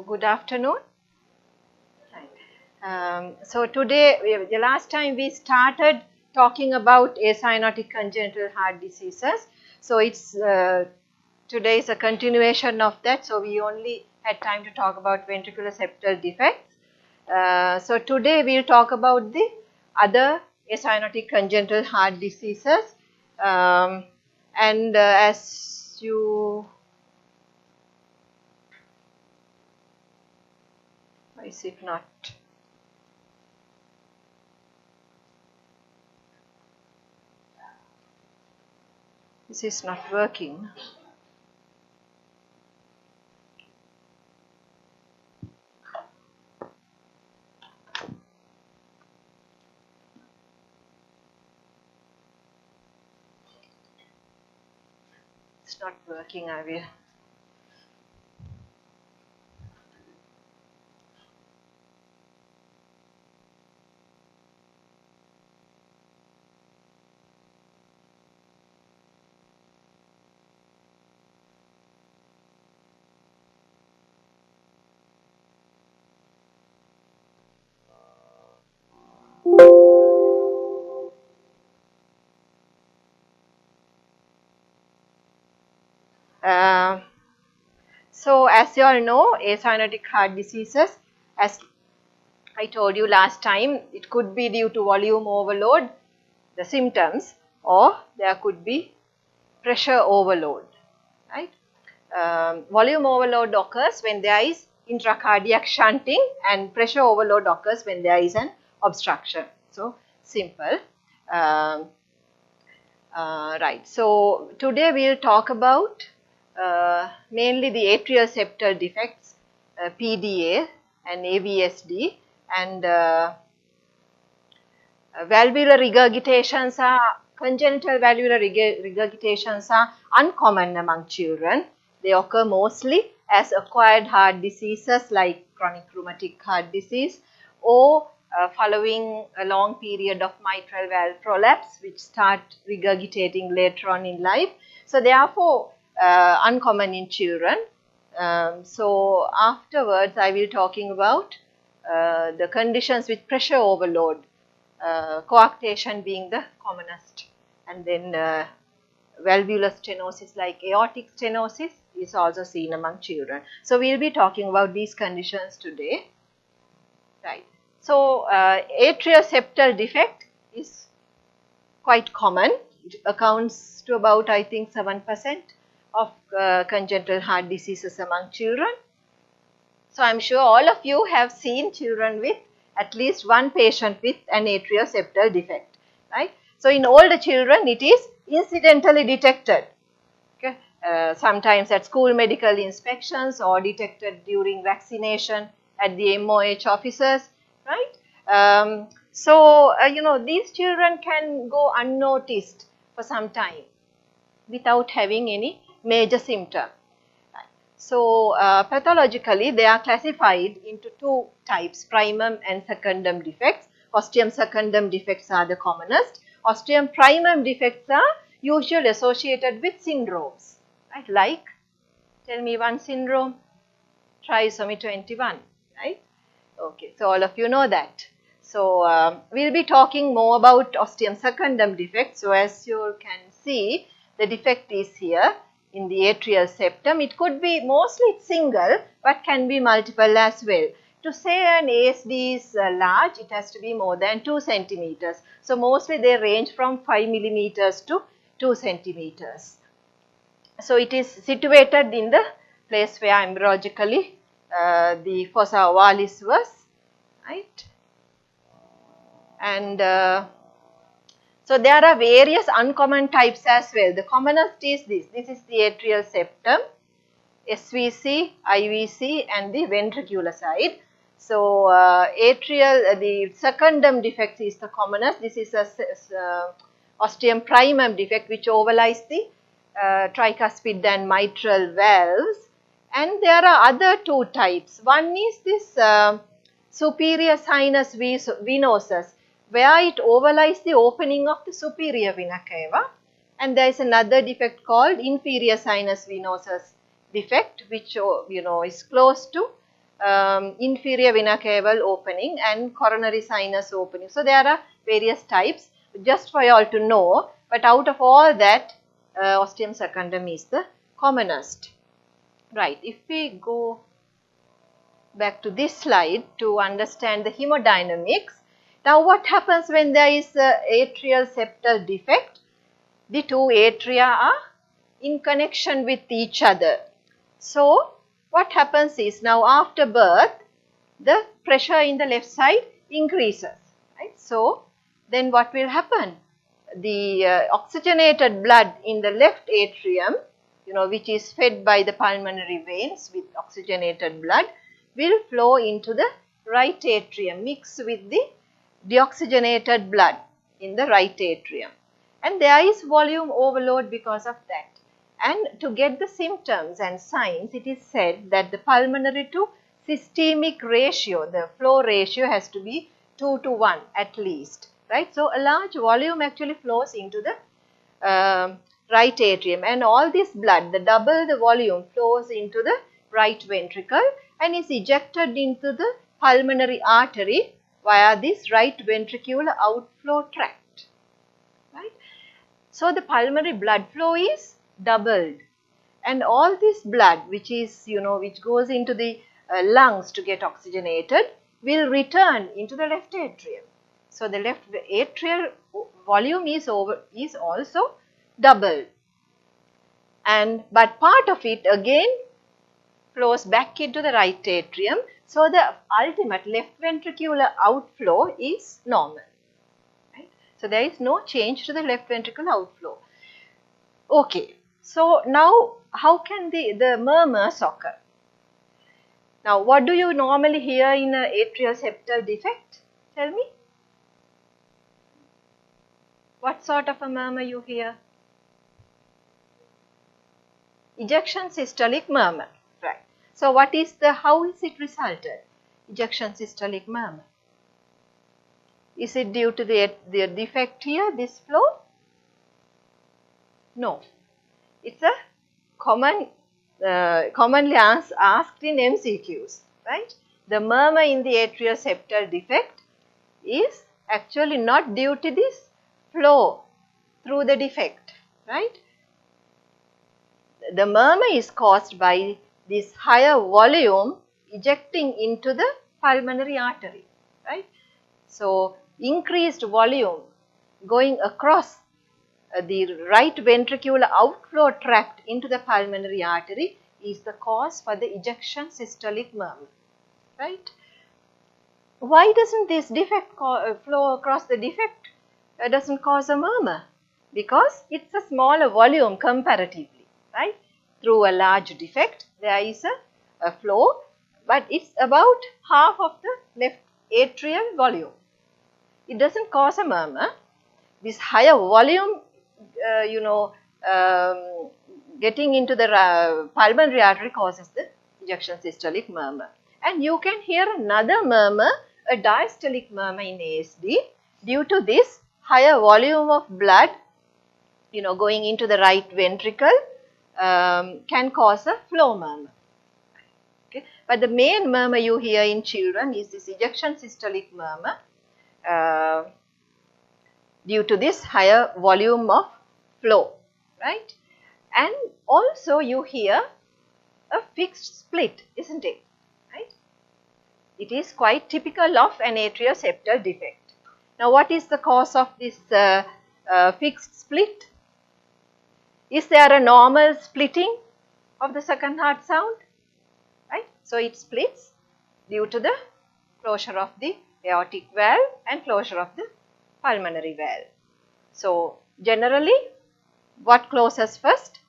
good afternoon. So today, the last time we started talking about acyanotic congenital heart diseases. So it's today is a continuation of that. So we only had time to talk about ventricular septal defects. So today we'll talk about the other acyanotic congenital heart diseases. As you, why is it not? This is not working. It's not working, I will. So as you all know, acyanotic heart diseases, as I told you last time, it could be due to volume overload, the symptoms, or there could be pressure overload, right? Volume overload occurs when there is intracardiac shunting, and pressure overload occurs when there is an obstruction. So simple. Right. So today we will talk about mainly the atrial septal defects, PDA and AVSD, and valvular regurgitations are, congenital valvular regurgitations are uncommon among children. They occur mostly as acquired heart diseases like chronic rheumatic heart disease or following a long period of mitral valve prolapse, which start regurgitating later on in life. So therefore, uncommon in children. So afterwards, I will talking about the conditions with pressure overload, coarctation being the commonest, and then valvular stenosis like aortic stenosis is also seen among children. So we will be talking about these conditions today, right? So atrial septal defect is quite common. It accounts to about, I think, 7% of congenital heart diseases among children. So I'm sure all of you have seen children with at least one patient with an atrial septal defect, right? So in older children, it is incidentally detected. Okay? Sometimes at school medical inspections or detected during vaccination at the MOH offices, right? You know, these children can go unnoticed for some time without having any major symptom. So pathologically, they are classified into two types, primum and secundum defects. Ostium secundum defects are the commonest. Ostium primum defects are usually associated with syndromes, right? Like, tell me one syndrome, trisomy 21, right? Okay, so all of you know that. So we'll be talking more about ostium secundum defects. So as you can see, the defect is here in the atrial septum. It could be mostly single, but can be multiple as well. To say an ASD is large, it has to be more than 2 centimeters. So mostly they range from 5 millimeters to 2 centimeters. So it is situated in the place where embryologically the fossa ovalis was, right? And so there are various uncommon types as well. The commonest is this. This is the atrial septum, SVC, IVC, and the ventricular side. So atrial, the secundum defect is the commonest. This is a ostium primum defect which overlies the tricuspid and mitral valves. And there are other two types. One is this superior sinus venosus, where it overlies the opening of the superior vena cava, and there is another defect called inferior sinus venosus defect, which is close to inferior vena cava opening and coronary sinus opening. So there are various types just for you all to know, but out of all that ostium secundum is the commonest. Right, if we go back to this slide to understand the hemodynamics. Now what happens when there is atrial septal defect? The two atria are in connection with each other. So what happens is, now after birth, the pressure in the left side increases, right? So then what will happen? The oxygenated blood in the left atrium, which is fed by the pulmonary veins with oxygenated blood, will flow into the right atrium, mix with the deoxygenated blood in the right atrium. And there is volume overload because of that. And to get the symptoms and signs, it is said that the pulmonary to systemic ratio, the flow ratio has to be 2 to 1 at least, right? So a large volume actually flows into the right atrium, and all this blood, the double the volume, flows into the right ventricle and is ejected into the pulmonary artery via this right ventricular outflow tract, right? So the pulmonary blood flow is doubled, and all this blood which is, which goes into the lungs to get oxygenated will return into the left atrium. So the left atrial volume is also doubled, but part of it again flows back into the right atrium. So the ultimate left ventricular outflow is normal, right? So there is no change to the left ventricular outflow. Okay, so now how can the murmurs occur? Now what do you normally hear in an atrial septal defect? Tell me. What sort of a murmur you hear? Ejection systolic murmur, right? So how is it resulted? Ejection systolic murmur. Is it due to the defect here, this flow? No. It's a commonly asked in MCQs, right? The murmur in the atrial septal defect is actually not due to this flow through the defect, right? The murmur is caused by this higher volume ejecting into the pulmonary artery, right? So increased volume going across the right ventricular outflow tract into the pulmonary artery is the cause for the ejection systolic murmur, right? Why doesn't this defect flow across the defect? Doesn't cause a murmur? Because it's a smaller volume comparatively, right? Through a large defect, there is a flow, but it's about half of the left atrial volume. It doesn't cause a murmur. This higher volume, getting into the pulmonary artery causes the ejection systolic murmur. And you can hear another murmur, a diastolic murmur in ASD, due to this higher volume of blood, going into the right ventricle, can cause a flow murmur. Okay. But the main murmur you hear in children is this ejection systolic murmur due to this higher volume of flow, right? And also you hear a fixed split, isn't it? Right? It is quite typical of an atrial septal defect. Now what is the cause of this fixed split? Is there a normal splitting of the second heart sound? Right? So it splits due to the closure of the aortic valve and closure of the pulmonary valve. So generally, what closes first?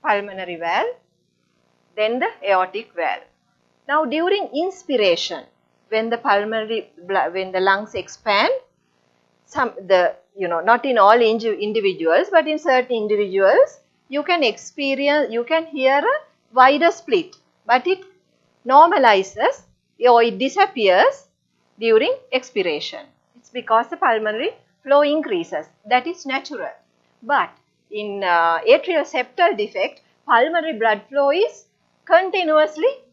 Pulmonary valve, then the aortic valve. Now during inspiration, when the lungs expand, not in all individuals, but in certain individuals, you can hear a wider split, but it normalizes or it disappears during expiration. It's because the pulmonary flow increases. That is natural. But in atrial septal defect, pulmonary blood flow is continuously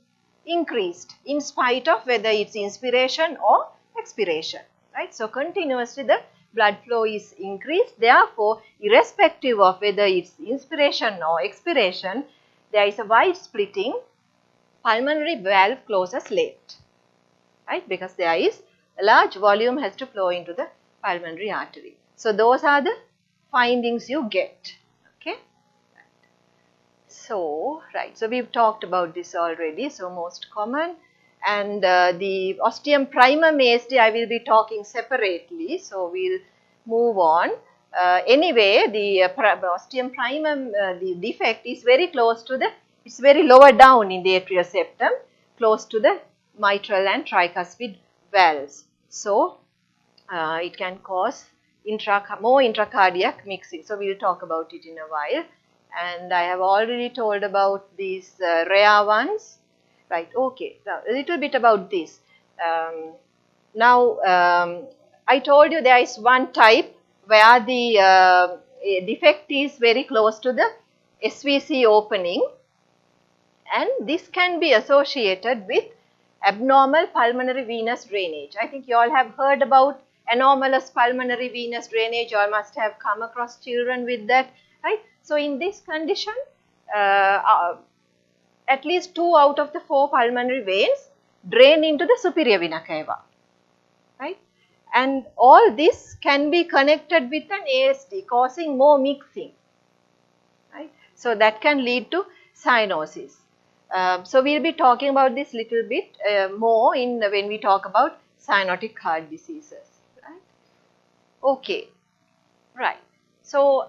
increased in spite of whether it's inspiration or expiration, right? So continuously the blood flow is increased. Therefore, irrespective of whether it's inspiration or expiration, there is a wide splitting. Pulmonary valve closes late, right? Because there is a large volume has to flow into the pulmonary artery. So those are the findings you get. Okay. So, right. So we've talked about this already. So most common, and the ostium primum ASD I will be talking separately. So we'll move on. Anyway, the ostium primum, the defect is very close to the, it's very lower down in the atrial septum, close to the mitral and tricuspid valves. So it can cause more intracardiac mixing. So we'll talk about it in a while. And I have already told about these rare ones. Right, okay, now a little bit about this. I told you there is one type where the defect is very close to the SVC opening, and this can be associated with abnormal pulmonary venous drainage. I think you all have heard about anomalous pulmonary venous drainage. You all must have come across children with that, right? So in this condition, at least 2 out of the 4 pulmonary veins drain into the superior vena cava, right? And all this can be connected with an ASD causing more mixing, right? So that can lead to cyanosis. So we'll be talking about this little bit more when we talk about cyanotic heart diseases, right? Okay, right. So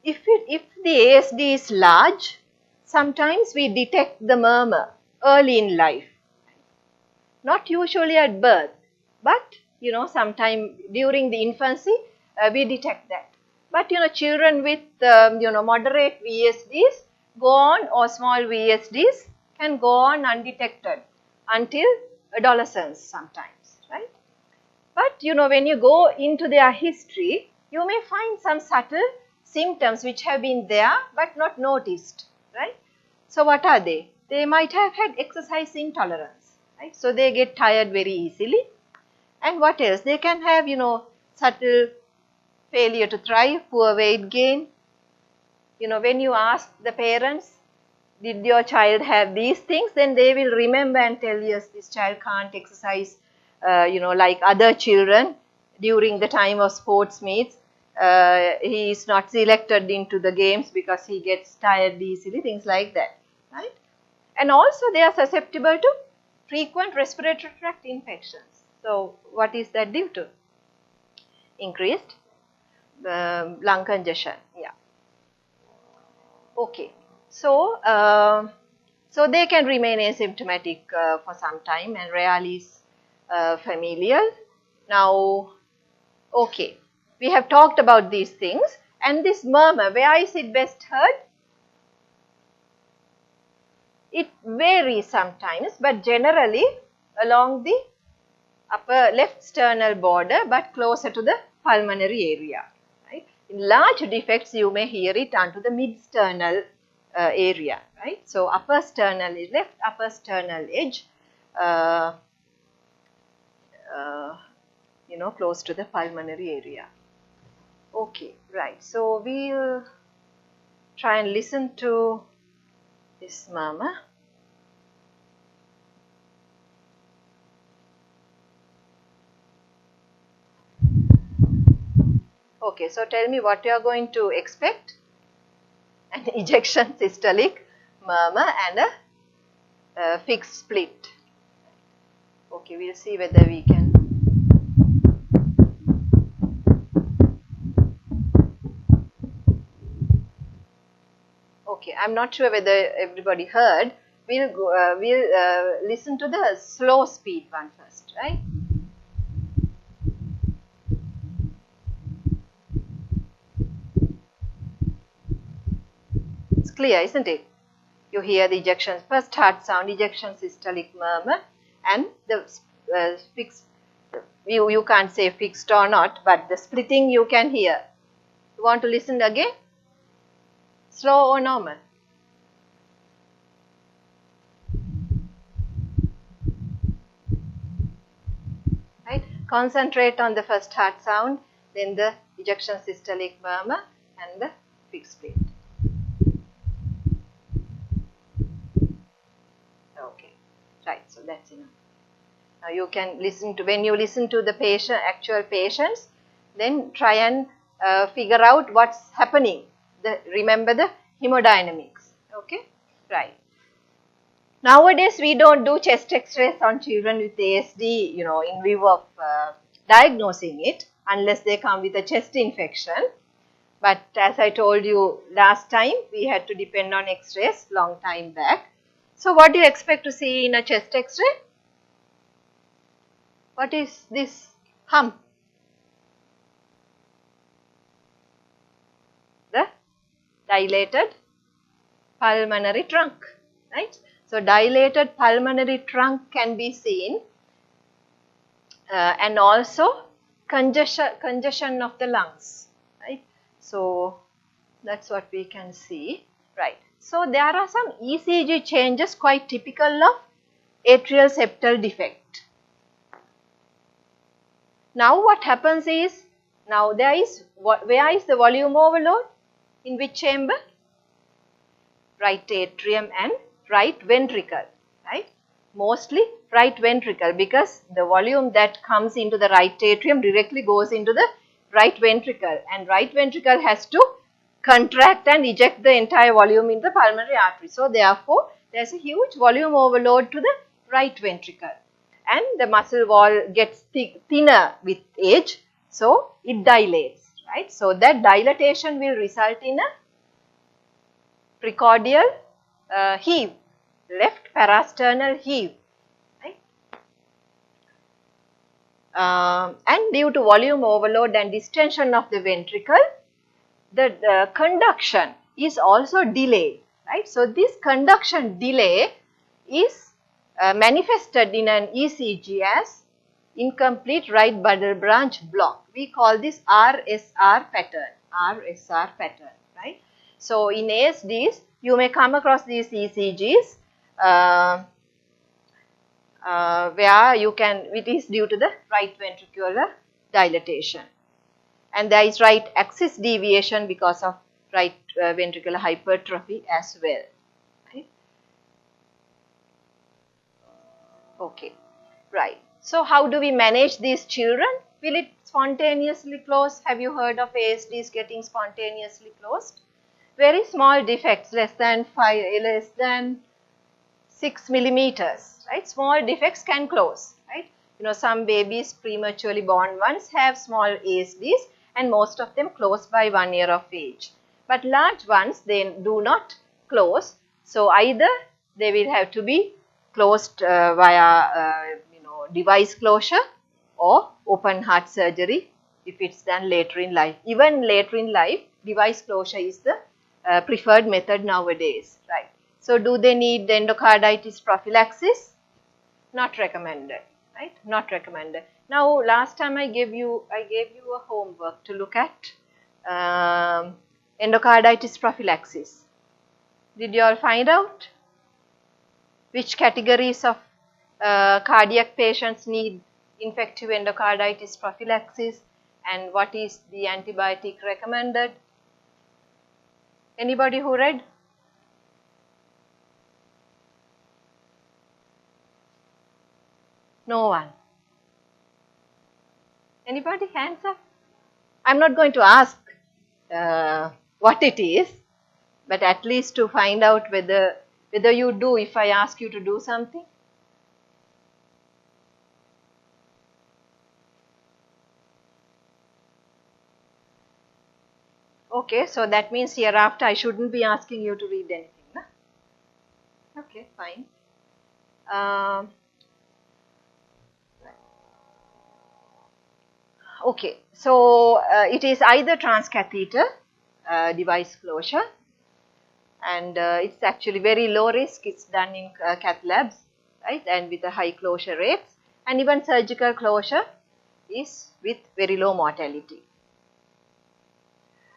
if the ASD is large, sometimes we detect the murmur early in life, not usually at birth, but sometime during the infancy we detect that. But children with moderate VSDs go on, or small VSDs can go on undetected until adolescence sometimes, right? But when you go into their history, you may find some subtle symptoms which have been there but not noticed, right? So what are they? They might have had exercise intolerance, right? So they get tired very easily. And what else? They can have, subtle failure to thrive, poor weight gain. When you ask the parents, did your child have these things, then they will remember and tell, yes, this child can't exercise, like other children during the time of sports meets. He is not selected into the games because he gets tired easily, things like that, right? And also they are susceptible to frequent respiratory tract infections. So what is that due to? Increased lung congestion, yeah. Okay, so so they can remain asymptomatic for some time and rarely is familial. Now, okay, we have talked about these things, and this murmur, where is it best heard? It varies sometimes, but generally along the upper left sternal border, but closer to the pulmonary area, right? In large defects, you may hear it onto the mid-sternal area, right? So upper sternal is left upper sternal edge, close to the pulmonary area. Okay, right. So we'll try and listen to this murmur. Okay, so tell me what you are going to expect. An ejection systolic murmur and a fixed split. Okay, we'll see whether we can. Okay, I'm not sure whether everybody heard. We'll listen to the slow speed one first, right? It's clear, isn't it? You hear the ejection, first heart sound, ejection systolic murmur, and the fixed, you can't say fixed or not, but the splitting you can hear. You want to listen again? Slow or normal? Concentrate on the first heart sound, then the ejection systolic murmur and the fixed beat. Okay, right, so that's enough. Now you can listen to, when you listen to the actual patients, then try and figure out what's happening. Remember the hemodynamics. Okay, right. Nowadays we don't do chest x-rays on children with ASD, in view of diagnosing it, unless they come with a chest infection. But as I told you last time, we had to depend on x-rays long time back. So what do you expect to see in a chest x-ray? What is this hump? The dilated pulmonary trunk, right? So dilated pulmonary trunk can be seen, and also congestion of the lungs, right? So that's what we can see, right? So there are some ECG changes quite typical of atrial septal defect. Now what happens is, now where is the volume overload? In which chamber? Right atrium and right ventricle, right? Mostly right ventricle, because the volume that comes into the right atrium directly goes into the right ventricle, and right ventricle has to contract and eject the entire volume in the pulmonary artery. So therefore, there is a huge volume overload to the right ventricle, and the muscle wall gets thinner with age, so it dilates, right? So that dilatation will result in a precordial heave, left parasternal heave, right? And due to volume overload and distension of the ventricle, the conduction is also delayed, right? So this conduction delay is manifested in an ECG as incomplete right bundle branch block. We call this RSR pattern, right? So in ASDs, you may come across these ECGs where it is due to the right ventricular dilatation, and there is right axis deviation because of right ventricular hypertrophy as well, right? Okay, right. So how do we manage these children? Will it spontaneously close? Have you heard of ASDs getting spontaneously closed? Very small defects, less than 6 millimeters, right? Small defects can close, right? Some babies, prematurely born ones, have small ASDs, and most of them close by 1 year of age. But large ones, they do not close. So either they will have to be closed via device closure or open heart surgery if it's done later in life. Even later in life, device closure is the preferred method nowadays, right? So do they need the endocarditis prophylaxis? Not recommended, right? Not recommended. Now last time I gave you a homework to look at endocarditis prophylaxis. Did you all find out which categories of cardiac patients need infective endocarditis prophylaxis and what is the antibiotic recommended? Anybody who read? No one. Anybody? Hands up. I'm not going to ask what it is, but at least to find out whether you do if I ask you to do something. Okay, so that means hereafter I shouldn't be asking you to read anything, no? Okay, fine. Okay, so it is either transcatheter device closure, and it's actually very low risk. It's done in cath labs, right, and with a high closure rates, and even surgical closure is with very low mortality.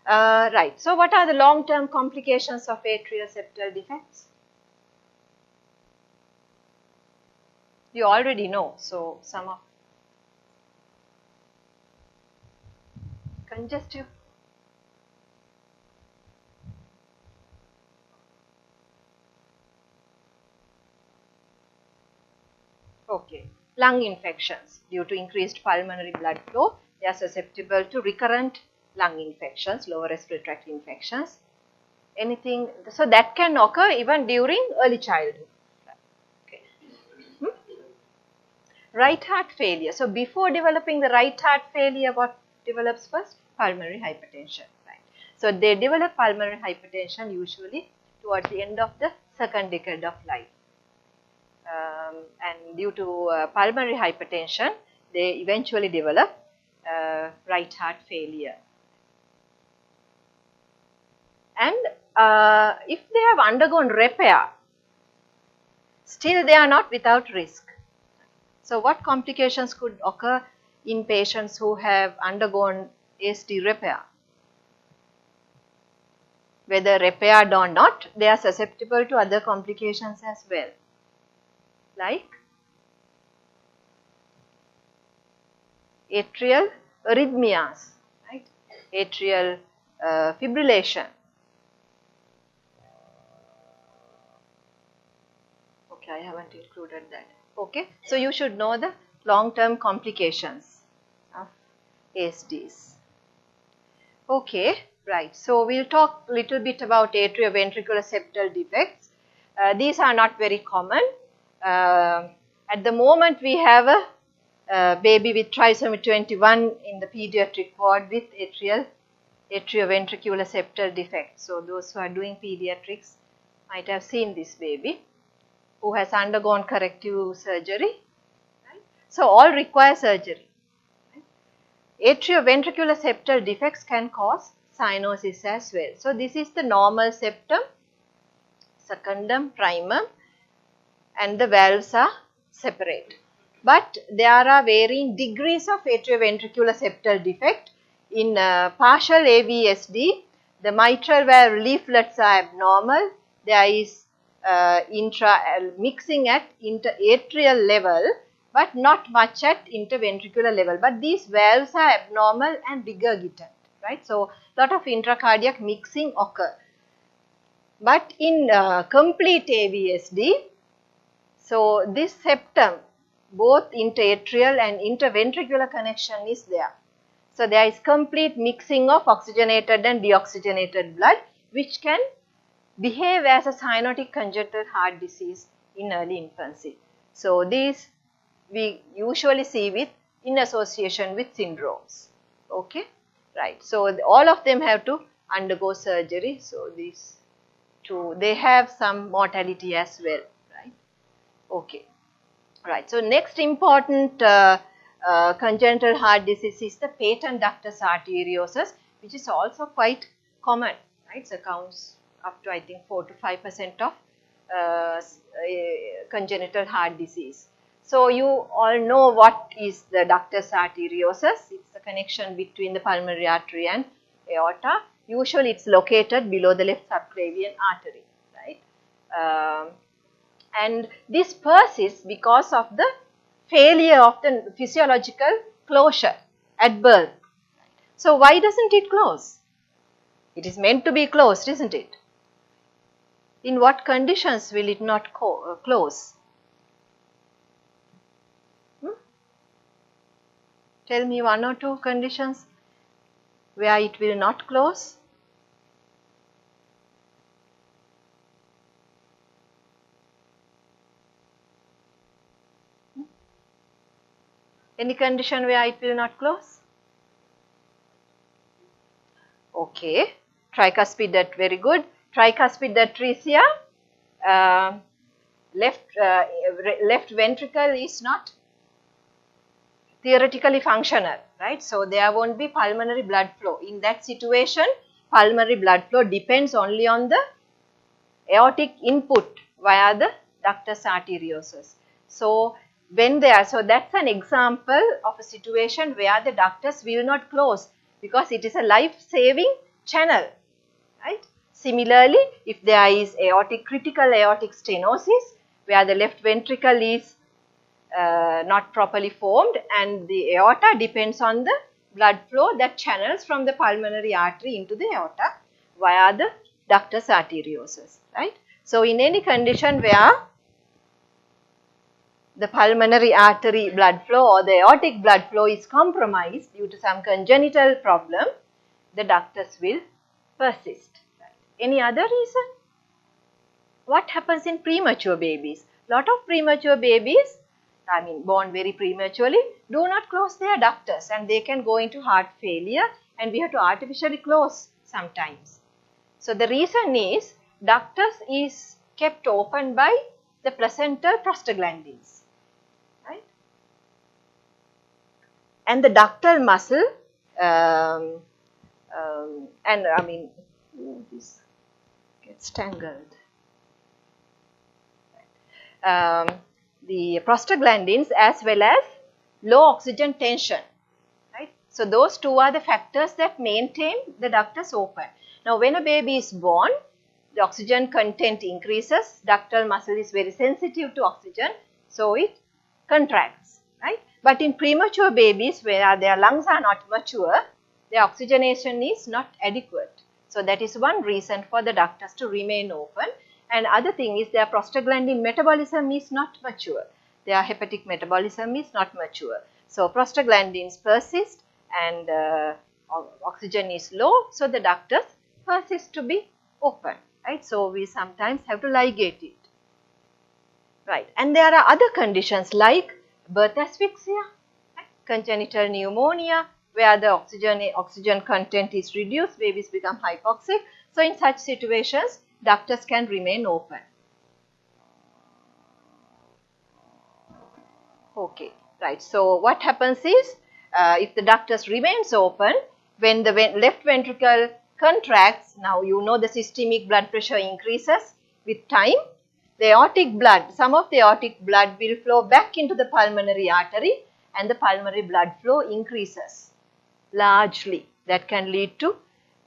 Right, so what are the long-term complications of atrial septal defects? You already know, so some of congestive. Okay, lung infections due to increased pulmonary blood flow, they are susceptible to recurrent lung infections, lower respiratory tract infections. Anything, so that can occur even during early childhood. Okay. Right heart failure. So before developing the right heart failure, what develops first? Pulmonary hypertension. Right. So they develop pulmonary hypertension usually towards the end of the second decade of life. And due to pulmonary hypertension, they eventually develop right heart failure. And if they have undergone repair, still they are not without risk. So what complications could occur in patients who have undergone ASD repair? Whether repaired or not, they are susceptible to other complications as well, like atrial arrhythmias, right? Atrial fibrillation. Okay, I haven't included that. Okay, so you should know the long-term complications of ASDs. Okay, right. So we'll talk a little bit about atrioventricular septal defects. These are not very common. At the moment, we have a baby with trisomy 21 in the pediatric ward with atrioventricular septal defect. So those who are doing pediatrics might have seen this baby who has undergone corrective surgery. Right? So all require surgery. Right? Atrioventricular septal defects can cause cyanosis as well. So this is the normal septum, secundum, primum, and the valves are separate. But there are varying degrees of atrioventricular septal defect. In partial AVSD, the mitral valve leaflets are abnormal. There is mixing at interatrial level, but not much at interventricular level. But these valves are abnormal and regurgitant, right? So, lot of intracardiac mixing occur. But in complete AVSD, so this septum, both interatrial and interventricular connection is there. So, there is complete mixing of oxygenated and deoxygenated blood, which can behave as a cyanotic congenital heart disease in early infancy. So, these we usually see in association with syndromes. Okay, right. So, all of them have to undergo surgery. So, these two, they have some mortality as well, right. Okay, right. So, next important congenital heart disease is the patent ductus arteriosus, which is also quite common, right. So, accounts up to I think 4 to 5% of congenital heart disease. So, you all know what is the ductus arteriosus. It is the connection between the pulmonary artery and aorta. Usually, it is located below the left subclavian artery, right. And this persists because of the failure of the physiological closure at birth. So, why doesn't it close? It is meant to be closed, isn't it? In what conditions will it not close? Tell me one or two conditions where it will not close. Any condition where it will not close? Okay, tricuspid at very good. Tricuspid atresia, left ventricle is not theoretically functional, right. So, there won't be pulmonary blood flow. In that situation, pulmonary blood flow depends only on the aortic input via the ductus arteriosus. So, when they are, so that's an example of a situation where the ductus will not close because it is a life-saving channel, right. Similarly, if there is critical aortic stenosis where the left ventricle is not properly formed and the aorta depends on the blood flow that channels from the pulmonary artery into the aorta via the ductus arteriosus, right. So, in any condition where the pulmonary artery blood flow or the aortic blood flow is compromised due to some congenital problem, the ductus will persist. Right. Any other reason? What happens in premature babies? Lot of premature babies, born very prematurely, do not close their ductus and they can go into heart failure and we have to artificially close sometimes. So, the reason is ductus is kept open by the placental prostaglandins, right. And the ductal muscle this gets tangled. The prostaglandins as well as low oxygen tension, right. So, those two are the factors that maintain the ductus open. Now, when a baby is born, the oxygen content increases, ductal muscle is very sensitive to oxygen, so it contracts, right. But in premature babies where their lungs are not mature, the oxygenation is not adequate. So, that is one reason for the ductus to remain open. And other thing is their prostaglandin metabolism is not mature. Their hepatic metabolism is not mature. So, prostaglandins persist and oxygen is low. So, the ductus persists to be open, right. So, we sometimes have to ligate it, right. And there are other conditions like birth asphyxia, right? Congenital pneumonia where the oxygen content is reduced, babies become hypoxic. So, in such situations, ductus can remain open. Okay, right. So, what happens is, if the ductus remains open, when the left ventricle contracts, now you know the systemic blood pressure increases with time, the aortic blood, some of the aortic blood will flow back into the pulmonary artery and the pulmonary blood flow increases largely. That can lead to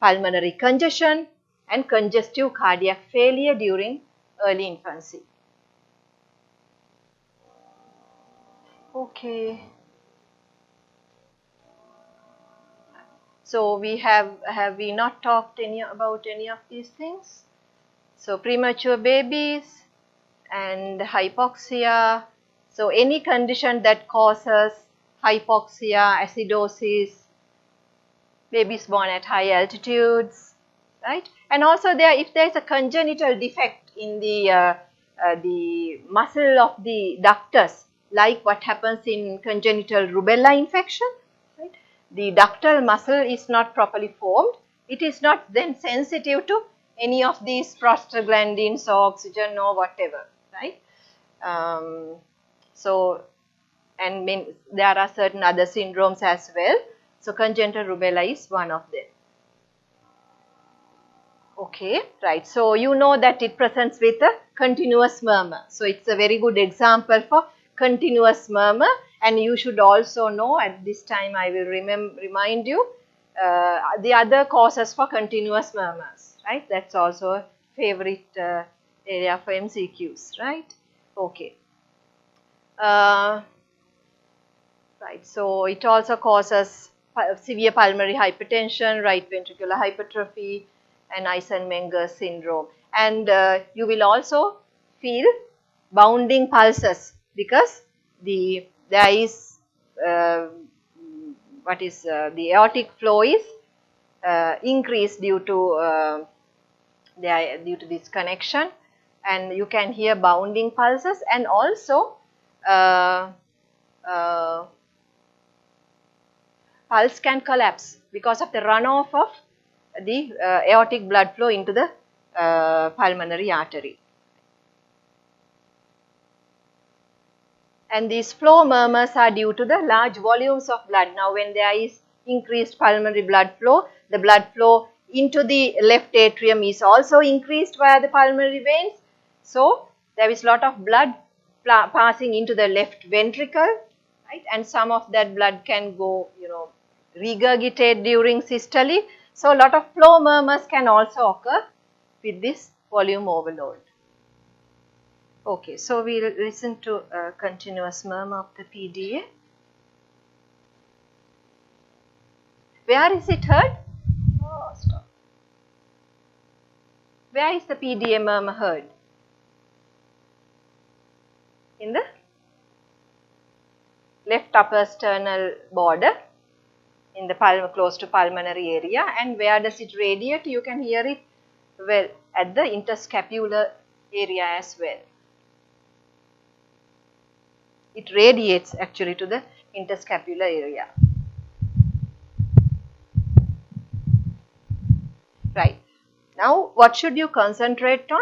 pulmonary congestion and congestive cardiac failure during early infancy. Okay. So, we have we not talked about any of these things? So, premature babies and hypoxia. So, any condition that causes hypoxia, acidosis, babies born at high altitudes, right. And also if there is a congenital defect in the muscle of the ductus, like what happens in congenital rubella infection, right. The ductal muscle is not properly formed. It is not then sensitive to any of these prostaglandins or oxygen or whatever, right. There are certain other syndromes as well. So, congenital rubella is one of them. Okay, right. So, you know that it presents with a continuous murmur. So, it's a very good example for continuous murmur, and you should also know at this time I will remind you the other causes for continuous murmurs, right. That's also a favorite area for MCQs, right. Okay. Right. So, it also causes severe pulmonary hypertension, right ventricular hypertrophy and Eisenmenger syndrome. And you will also feel bounding pulses because the aortic flow is increased due to this connection, and you can hear bounding pulses, and also pulse can collapse because of the runoff of the aortic blood flow into the pulmonary artery. And these flow murmurs are due to the large volumes of blood. Now, when there is increased pulmonary blood flow, the blood flow into the left atrium is also increased via the pulmonary veins. So, there is a lot of blood passing into the left ventricle, right? And some of that blood can go, regurgitate during systole. So, a lot of flow murmurs can also occur with this volume overload. Okay, so we will listen to a continuous murmur of the PDA. Where is it heard? Oh, stop. Where is the PDA murmur heard? In the left upper sternal border, in the close to pulmonary area. And where does it radiate? You can hear it well at the interscapular area as well. It radiates actually to the interscapular area. Right. Now, what should you concentrate on?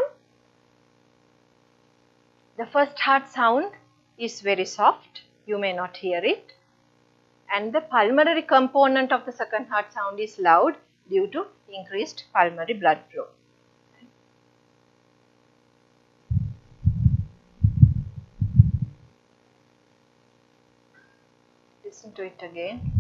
The first heart sound is very soft. You may not hear it. And the pulmonary component of the second heart sound is loud due to increased pulmonary blood flow. Listen to it again.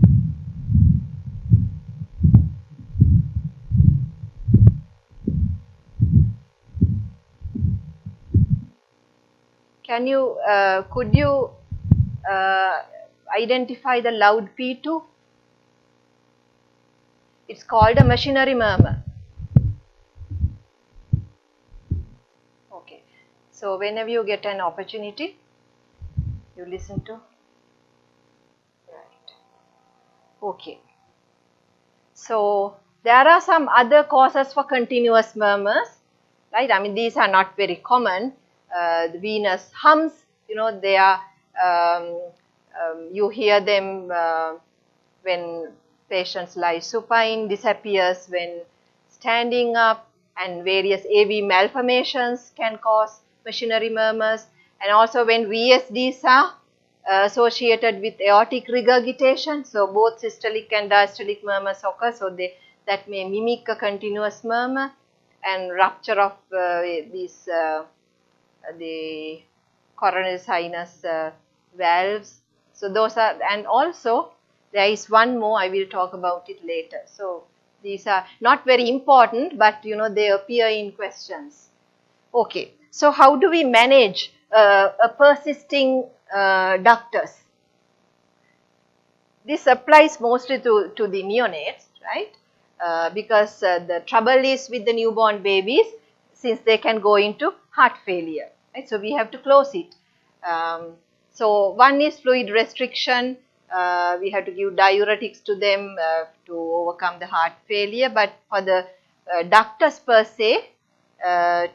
Could you identify the loud P2? It's called a machinery murmur. Okay. So whenever you get an opportunity, you listen to. Right. Okay. So there are some other causes for continuous murmurs, right? I mean, these are not very common. The venous hums, you know, they are, you hear them when patients lie supine, disappears when standing up, and various AV malformations can cause machinery murmurs. And also when VSDs are associated with aortic regurgitation, so both systolic and diastolic murmurs occur, so that may mimic a continuous murmur. And rupture of the coronary sinus valves. So those are, and also there is one more, I will talk about it later. So these are not very important, but you know, they appear in questions. Okay, so how do we manage a persisting ductus? This applies mostly to the neonates, right? Because the trouble is with the newborn babies, since they can go into heart failure, right? So we have to close it. So one is fluid restriction. We have to give diuretics to them to overcome the heart failure. But for the ductus per se,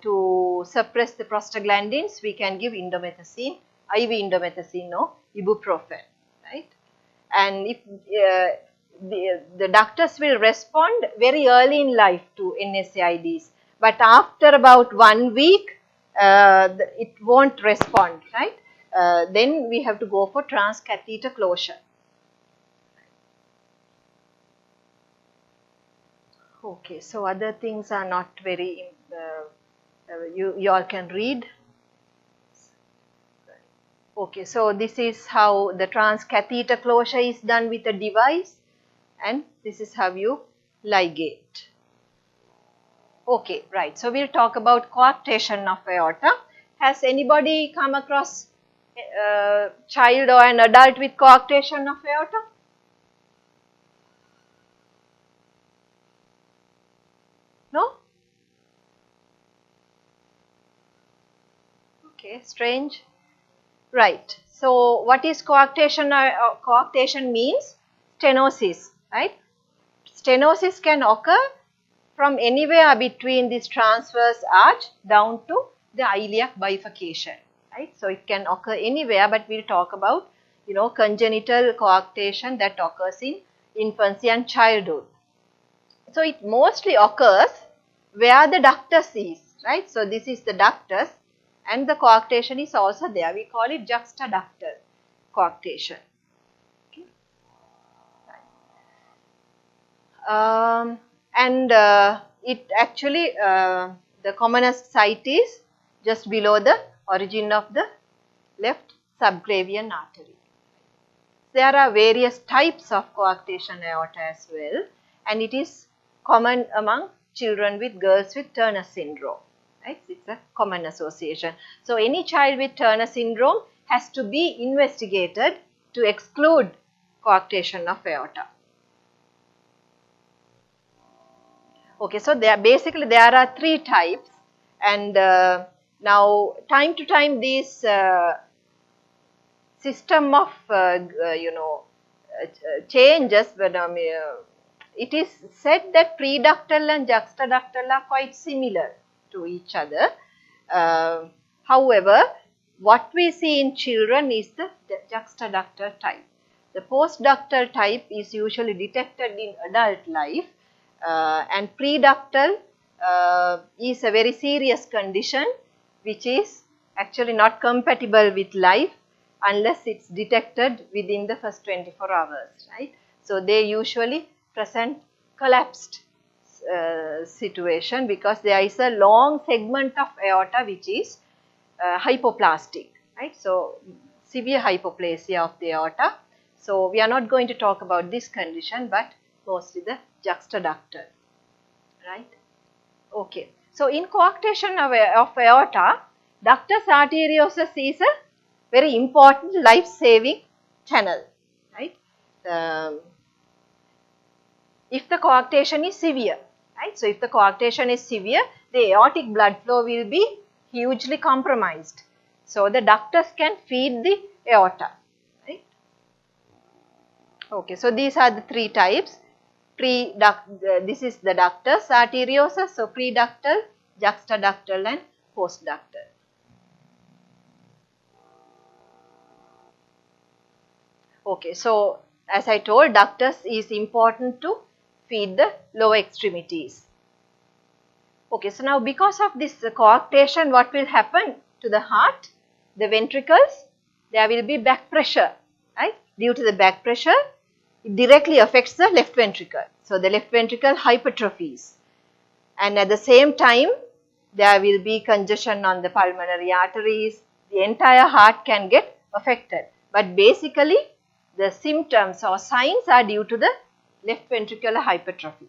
to suppress the prostaglandins, we can give indomethacin, IV indomethacin or ibuprofen, right? And if the ductus will respond very early in life to NSAIDs, but after about 1 week, it won't respond, right? Then we have to go for transcatheter closure. Okay, so other things are not very, you all can read. Okay, so this is how the transcatheter closure is done with a device, and this is how you ligate. Okay, right. So we'll talk about coarctation of aorta. Has anybody come across a child or an adult with coarctation of aorta? No? Okay, strange. Right. So what is coarctation? Coarctation means stenosis, right? Stenosis can occur from anywhere between this transverse arch down to the iliac bifurcation, right? So it can occur anywhere, but we'll talk about, you know, congenital coarctation that occurs in infancy and childhood. So it mostly occurs where the ductus is, right? So this is the ductus, and the coarctation is also there. We call it juxtaductal coarctation. Okay. And it actually, the commonest site is just below the origin of the left subclavian artery. There are various types of coarctation aorta as well, and it is common among children with girls with Turner syndrome. Right? It's a common association. So any child with Turner syndrome has to be investigated to exclude coarctation of aorta. Okay, so basically there are 3 types, and now time to time these system of changes, but it is said that preductal and juxtaductal are quite similar to each other. However, what we see in children is the juxtaductal type. The postductal type is usually detected in adult life, and preductal is a very serious condition which is actually not compatible with life unless it's detected within the first 24 hours, right? So they usually present collapsed situation because there is a long segment of aorta which is hypoplastic, right? So severe hypoplasia of the aorta. So we are not going to talk about this condition, but mostly the juxtaductal, right? Okay. So in coarctation of aorta, ductus arteriosus is a very important life-saving channel, right? If the coarctation is severe, right? So if the coarctation is severe, the aortic blood flow will be hugely compromised. So the ductus can feed the aorta, right? Okay, so these are the 3 types. This is the ductus arteriosus, so preductal, juxtaductal and postductal. Okay, so as I told, ductus is important to feed the lower extremities. Okay, so now because of this coarctation, what will happen to the heart, the ventricles? There will be back pressure, right? Due to the back pressure, it directly affects the left ventricle. So the left ventricle hypertrophies, and at the same time, there will be congestion on the pulmonary arteries. The entire heart can get affected, but basically the symptoms or signs are due to the left ventricular hypertrophy,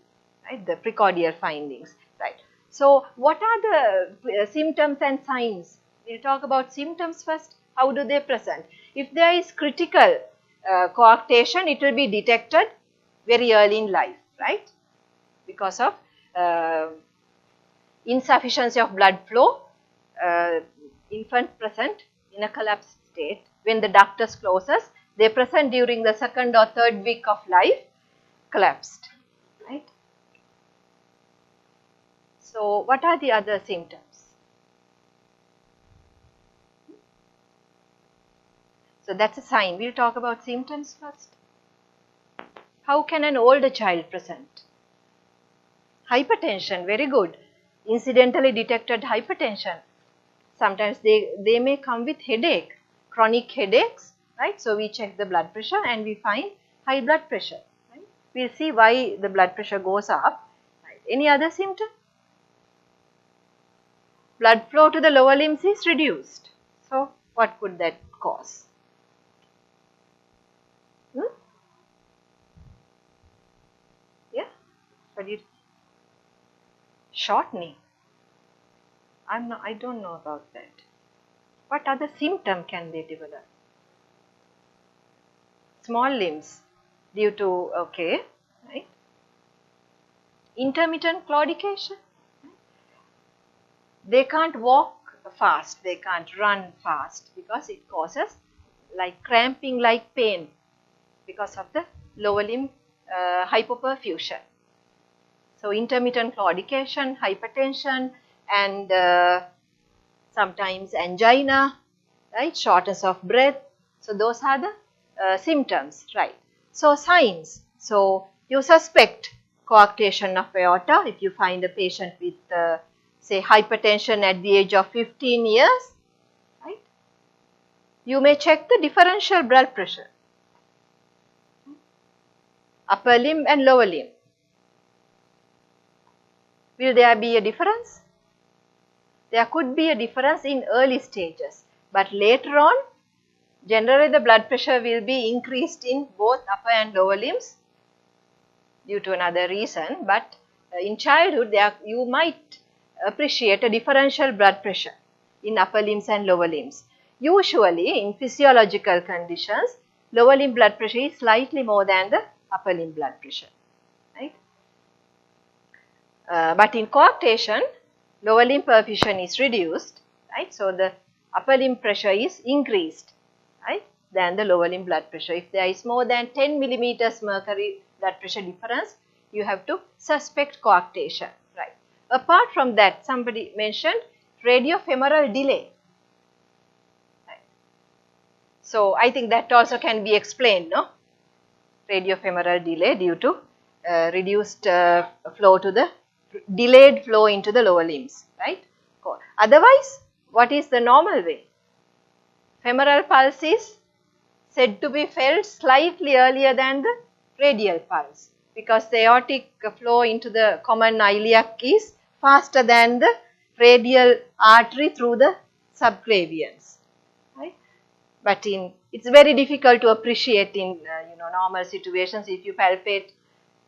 right? The precordial findings, right? So what are the symptoms and signs? We'll talk about symptoms first. How do they present? If there is critical coarctation, it will be detected very early in life, right? Because of insufficiency of blood flow, infant present in a collapsed state. When the ductus closes, they present during the 2nd or 3rd week of life, collapsed, right? So what are the other symptoms? So that's a sign. We'll talk about symptoms first. How can an older child present? Hypertension, very good. Incidentally detected hypertension. Sometimes they may come with headache, chronic headaches, right? So we check the blood pressure and we find high blood pressure, right? We'll see why the blood pressure goes up, right? Any other symptom? Blood flow to the lower limbs is reduced. So what could that cause? Yeah, what did you? Shortening. I don't know about that. What other symptom can they develop? Small limbs due to, okay, right? Intermittent claudication. They can't walk fast, they can't run fast because it causes like cramping like pain because of the lower limb hypoperfusion. So intermittent claudication, hypertension, and sometimes angina, right? Shortness of breath. So those are the symptoms, right? So signs. So you suspect coarctation of aorta if you find a patient with say hypertension at the age of 15 years, right? You may check the differential blood pressure, upper limb and lower limb. Will there be a difference? There could be a difference in early stages, but later on, generally the blood pressure will be increased in both upper and lower limbs due to another reason, but in childhood you might appreciate a differential blood pressure in upper limbs and lower limbs. Usually in physiological conditions, lower limb blood pressure is slightly more than the upper limb blood pressure, right? But in coarctation, lower limb perfusion is reduced, right? So the upper limb pressure is increased, right, than the lower limb blood pressure. If there is more than 10 millimeters mercury blood pressure difference, you have to suspect coarctation, right? Apart from that, somebody mentioned radiofemoral delay. Right. So I think that also can be explained, no? Radiofemoral delay due to reduced flow to the delayed flow into the lower limbs, right? Otherwise, what is the normal way? Femoral pulse is said to be felt slightly earlier than the radial pulse because the aortic flow into the common iliac is faster than the radial artery through the subclavians, right? But it's very difficult to appreciate in normal situations. If you palpate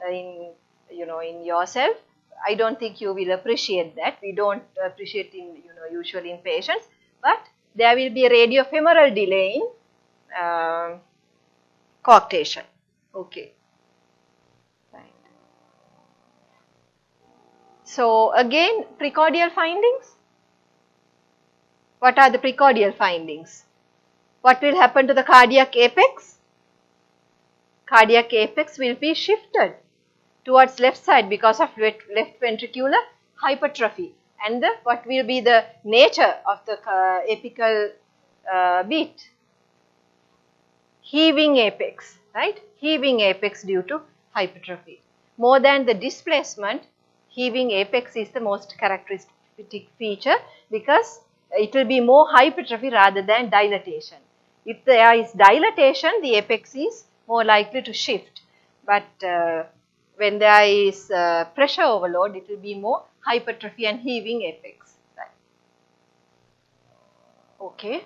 in yourself, I don't think you will appreciate that. We don't appreciate in usually in patients, but there will be a radiofemoral delay in coarctation. Okay. Right. So again, precordial findings. What are the precordial findings? What will happen to the cardiac apex? Cardiac apex will be shifted towards left side because of left ventricular hypertrophy. And what will be the nature of the apical beat? Heaving apex, right? Heaving apex due to hypertrophy. More than the displacement, heaving apex is the most characteristic feature because it will be more hypertrophy rather than dilatation. If there is dilatation, the apex is more likely to shift. But when there is pressure overload, it will be more hypertrophy and heaving apex. Right. Okay.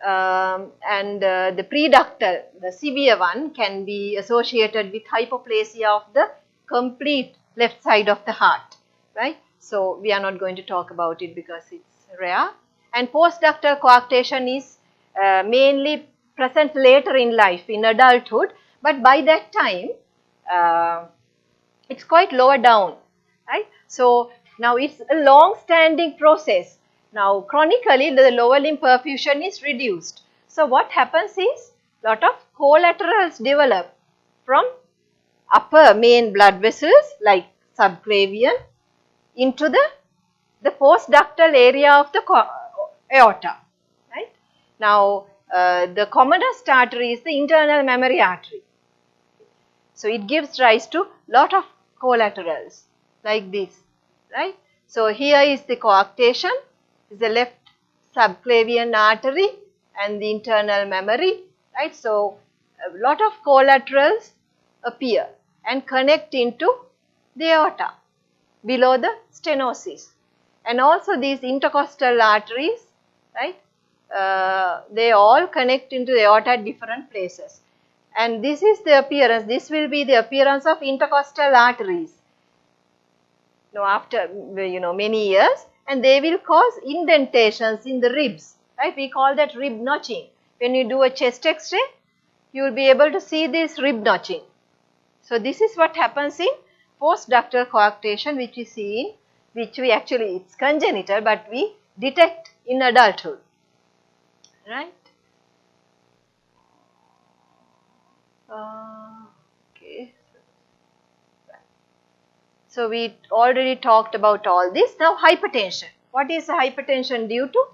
And the preductal, the severe one, can be associated with hypoplasia of the complete left side of the heart, right? So we are not going to talk about it because it's rare. And postductal coarctation is mainly present later in life, in adulthood, but by that time it's quite lower down, right? So now it's a long-standing process. Now chronically the lower limb perfusion is reduced. So what happens is lot of collaterals develop from upper main blood vessels like subclavian into the postductal area of the aorta, right? Now the commonest artery is the internal mammary artery. So it gives rise to lot of collaterals like this, right? So here is the coarctation, is the left subclavian artery and the internal mammary, right? So a lot of collaterals appear and connect into the aorta below the stenosis. And also these intercostal arteries, right? They all connect into the aorta at different places. And this is the appearance, this will be the appearance of intercostal arteries. Now after many years, and they will cause indentations in the ribs, right? We call that rib notching. When you do a chest X-ray, you will be able to see this rib notching. So this is what happens in postductal coarctation, which we see in, which we actually, it's congenital, but we detect in adulthood, right? Okay. So we already talked about all this. Now hypertension. What is hypertension due to?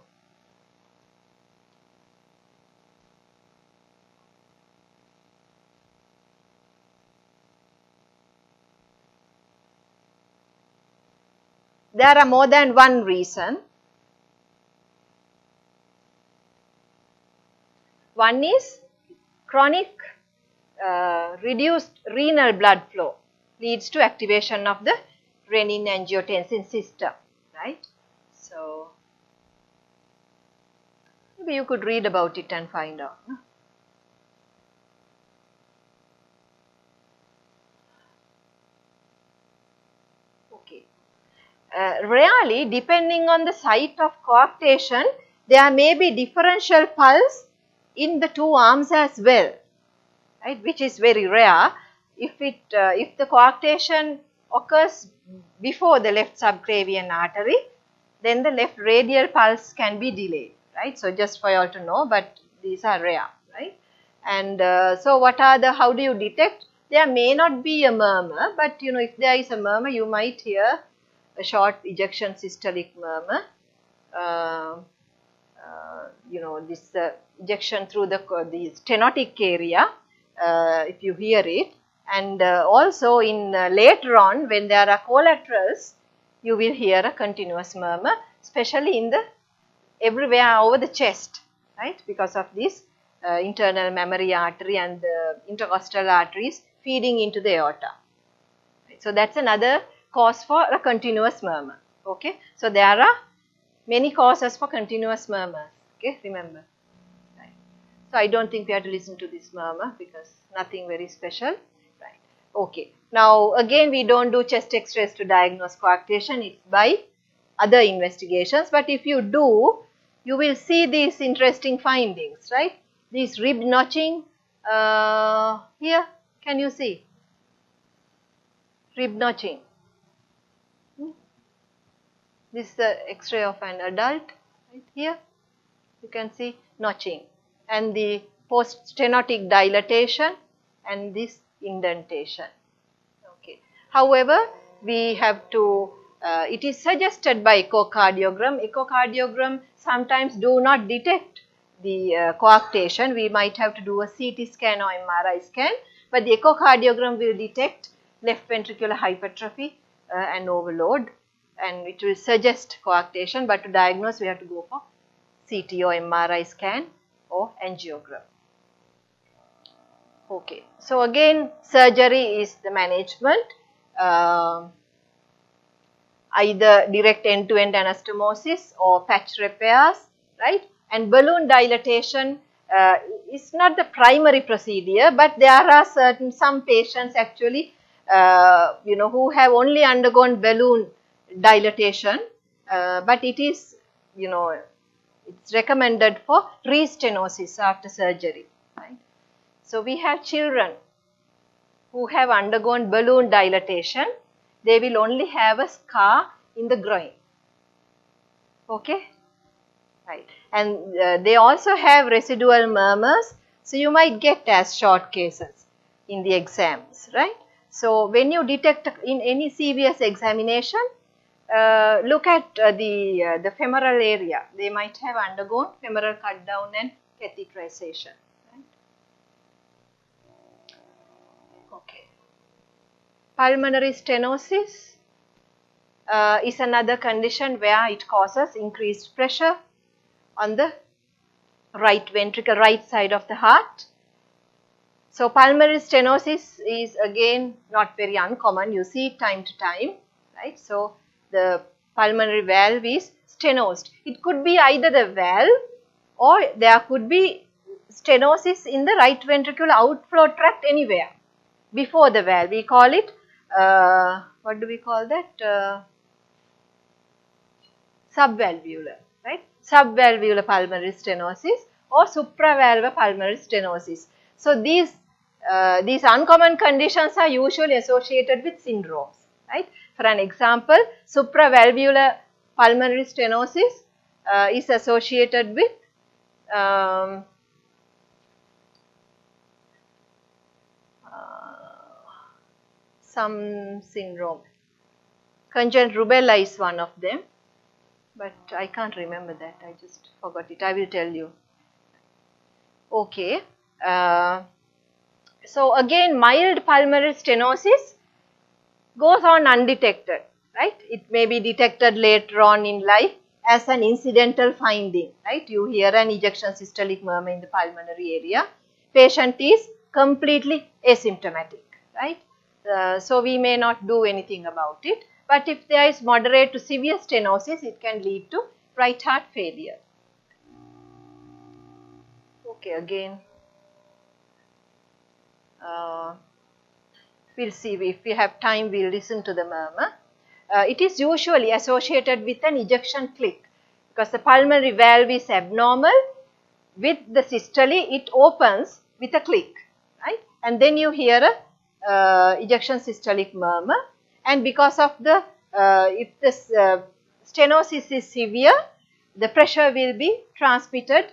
There are more than one reason. One is chronic reduced renal blood flow leads to activation of the renin-angiotensin system, right? So maybe you could read about it and find out. Okay. Rarely, depending on the site of coarctation, there may be differential pulse in the two arms as well, right, which is very rare. If the coarctation occurs before the left subclavian artery, then the left radial pulse can be delayed, right? So just for you all to know, but these are rare, right? And so how do you detect? There may not be a murmur, but if there is a murmur, you might hear a short ejection systolic murmur. This ejection through the stenotic area, if you hear it. And also in later on, when there are collaterals, you will hear a continuous murmur, especially in the everywhere over the chest, right? Because of this internal mammary artery and the intercostal arteries feeding into the aorta. So that's another cause for a continuous murmur. Okay, so there are many causes for continuous murmurs. Okay, remember. Right. So I don't think we have to listen to this murmur because nothing very special. Right. Okay. Now again, we don't do chest X-rays to diagnose coarctation. It's by other investigations. But if you do, you will see these interesting findings, right? This rib notching here. Can you see? Rib notching. This is the X-ray of an adult, right here. You can see notching and the post-stenotic dilatation and this indentation. Okay. However, we have to, it is suggested by echocardiogram. Echocardiogram sometimes do not detect the coarctation. We might have to do a CT scan or MRI scan, but the echocardiogram will detect left ventricular hypertrophy and overload, and it will suggest coarctation, but to diagnose we have to go for CT or MRI scan or angiogram. Okay, so again surgery is the management, either direct end-to-end anastomosis or patch repairs, right? And balloon dilatation is not the primary procedure, but there are some patients actually who have only undergone balloon dilatation, but it is it's recommended for restenosis after surgery, right? So we have children who have undergone balloon dilatation. They will only have a scar in the groin. Okay, right? And they also have residual murmurs, so you might get as short cases in the exams, right? So when you detect in any CVS examination, look at the femoral area. They might have undergone femoral cut down and catheterization. Right? Okay. Pulmonary stenosis is another condition where it causes increased pressure on the right ventricle, right side of the heart. So pulmonary stenosis is again not very uncommon. You see it time to time, right? So the pulmonary valve is stenosed. It could be either the valve or there could be stenosis in the right ventricular outflow tract anywhere before the valve. We call it, what do we call that? Subvalvular, right? Subvalvular pulmonary stenosis or supravalvular pulmonary stenosis. So these uncommon conditions are usually associated with syndromes, right? For an example, supravalvular pulmonary stenosis is associated with some syndrome. Congenital rubella is one of them, but I can't remember that. I just forgot it. I will tell you. Okay. So again, mild pulmonary stenosis goes on undetected, right? It may be detected later on in life as an incidental finding, right? You hear an ejection systolic murmur in the pulmonary area. Patient is completely asymptomatic, right? So we may not do anything about it. But if there is moderate to severe stenosis, it can lead to right heart failure. Okay, again. We'll see, if we have time, we'll listen to the murmur. It is usually associated with an ejection click because the pulmonary valve is abnormal. With the systole, it opens with a click, right? And then you hear a ejection systolic murmur. And because of the, if this stenosis is severe, the pressure will be transmitted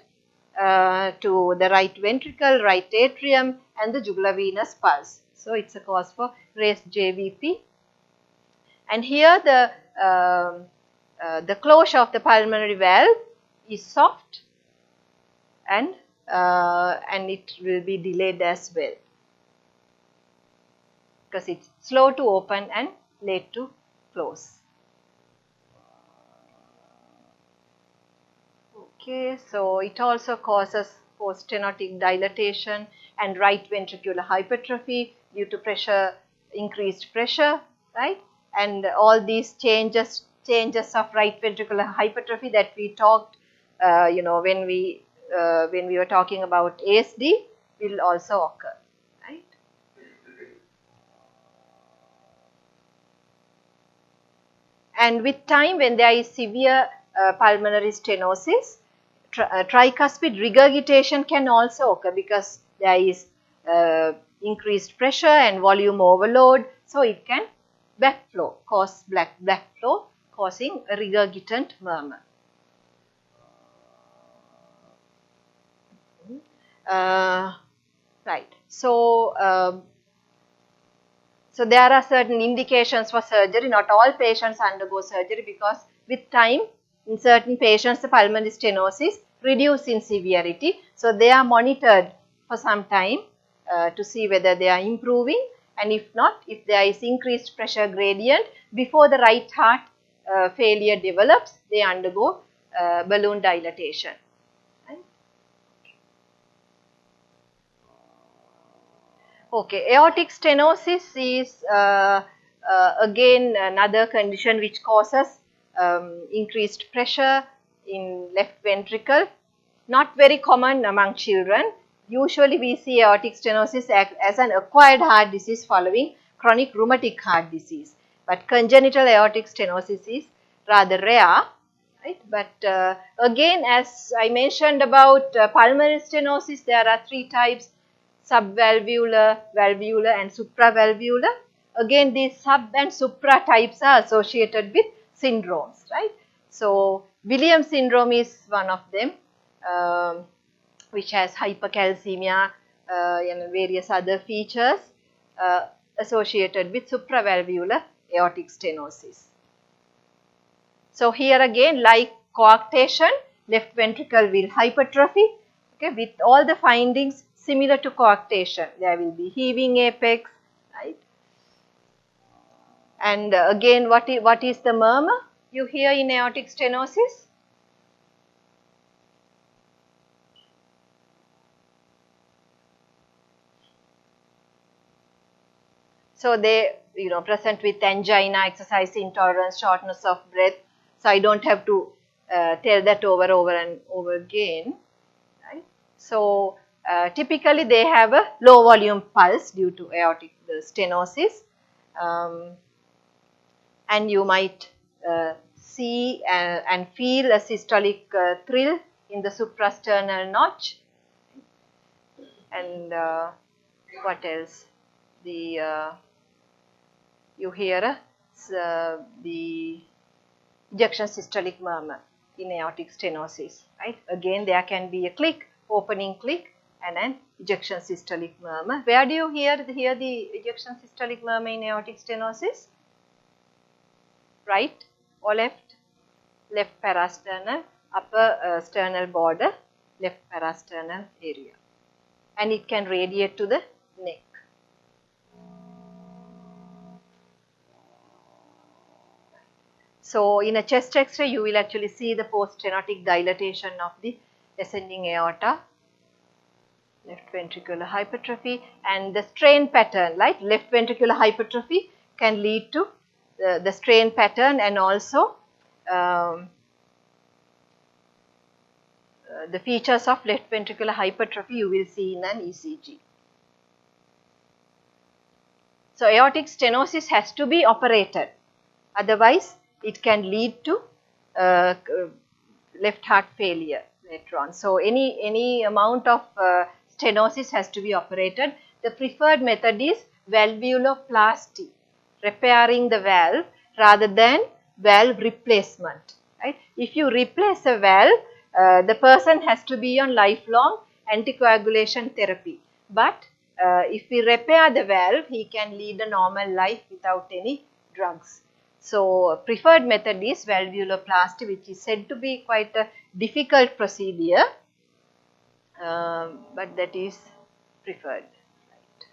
to the right ventricle, right atrium and the jugular venous pulse. So, it is a cause for raised JVP. And here the closure of the pulmonary valve is soft and it will be delayed as well, because it is slow to open and late to close. Okay, so it also causes post-stenotic dilatation and right ventricular hypertrophy due to pressure, increased pressure, right? And all these changes of right ventricular hypertrophy that we talked, when we were talking about ASD will also occur, right? And with time, when there is severe pulmonary stenosis, tricuspid regurgitation can also occur, because there is increased pressure and volume overload. So, it can backflow, cause backflow, causing a regurgitant murmur. Right. So, so there are certain indications for surgery. Not all patients undergo surgery, because with time, in certain patients, the pulmonary stenosis reduces in severity. So, they are monitored for some time to see whether they are improving, and if not, if there is increased pressure gradient before the right heart failure develops, they undergo balloon dilatation. Right? Okay, aortic stenosis is again another condition which causes increased pressure in left ventricle. Not very common among children. Usually we see aortic stenosis as an acquired heart disease following chronic rheumatic heart disease. But congenital aortic stenosis is rather rare, right? But again, as I mentioned about pulmonary stenosis, there are three types: subvalvular, valvular and supravalvular. Again, these sub and supra types are associated with syndromes, right? So, Williams syndrome is one of them, which has hypercalcemia and various other features associated with supravalvular aortic stenosis. So, here again, like coarctation, left ventricle will hypertrophy, okay, with all the findings similar to coarctation. There will be heaving apex, right? And again, what is the murmur you hear in aortic stenosis? So, they present with angina, exercise intolerance, shortness of breath. So, I don't have to tell that over and over again, right? So, typically they have a low volume pulse due to aortic stenosis, and you might see and feel a systolic thrill in the suprasternal notch. And what else? You hear the ejection systolic murmur in aortic stenosis, right? Again, there can be a click, opening click, and an ejection systolic murmur. Where do you hear the ejection systolic murmur in aortic stenosis? Right or left? Left parasternal, upper sternal border, left parasternal area, and it can radiate to the neck. So, in a chest X-ray, you will actually see the post-stenotic dilatation of the ascending aorta, left ventricular hypertrophy, and the strain pattern, like left ventricular hypertrophy can lead to the strain pattern, and also the features of left ventricular hypertrophy you will see in an ECG. So, aortic stenosis has to be operated, otherwise it can lead to left heart failure later on. So, any amount of stenosis has to be operated. The preferred method is valvuloplasty. repairing the valve rather than valve replacement, right? If you replace a valve, the person has to be on lifelong anticoagulation therapy. But if we repair the valve, he can lead a normal life without any drugs. So, preferred method is valvuloplasty, which is said to be quite a difficult procedure, but that is preferred. Right.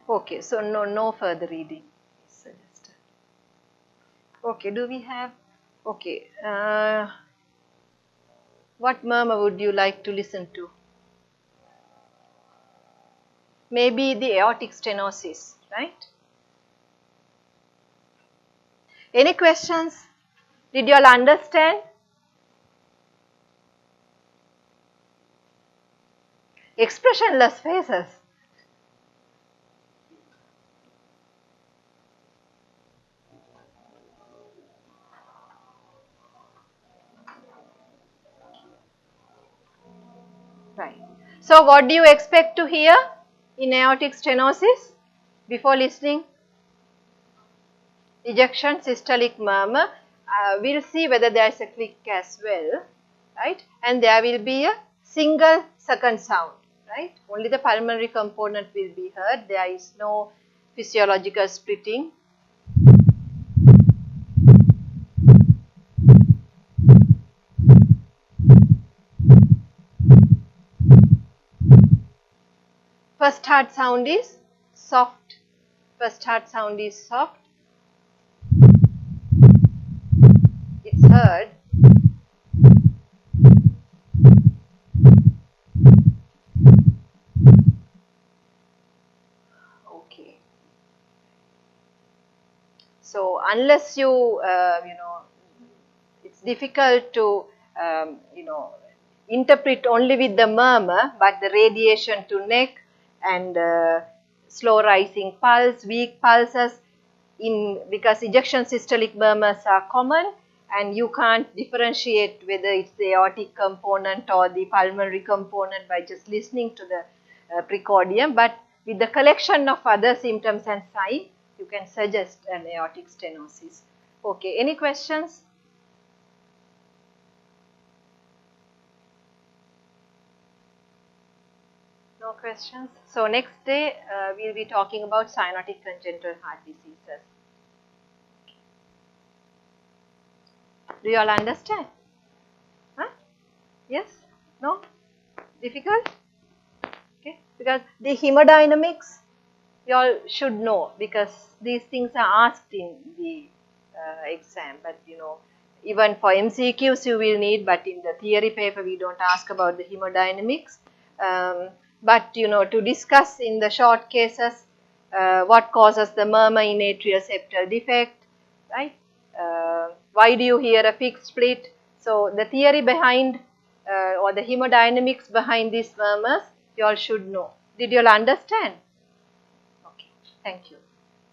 Okay, so no further reading is suggested. Okay, do we have, okay, what murmur would you like to listen to? Maybe the aortic stenosis, right? Any questions? Did you all understand? Expressionless faces. Right. So, what do you expect to hear in aortic stenosis before listening? Ejection, systolic murmur. We'll see whether there is a click as well, right? And there will be a single second sound, right? Only the pulmonary component will be heard. There is no physiological splitting. First heart sound is soft. First heart sound is soft. It's heard. Okay. So unless you, it's difficult to, interpret only with the murmur, but the radiation to neck and slow rising pulse, weak pulses, because ejection systolic murmurs are common, and you can't differentiate whether it's the aortic component or the pulmonary component by just listening to the precordium. But with the collection of other symptoms and signs, you can suggest an aortic stenosis. Okay, any questions? No questions. So next day we'll be talking about cyanotic congenital heart diseases. Do you all understand? Huh? Yes? No? Difficult? Okay. Because the hemodynamics you all should know, because these things are asked in the exam. But even for MCQs you will need, but in the theory paper we don't ask about the hemodynamics. But to discuss in the short cases what causes the murmur in atrial septal defect, right? Why do you hear a fixed split? So the theory behind or the hemodynamics behind these murmurs you all should know. Did you all understand? Okay, thank you.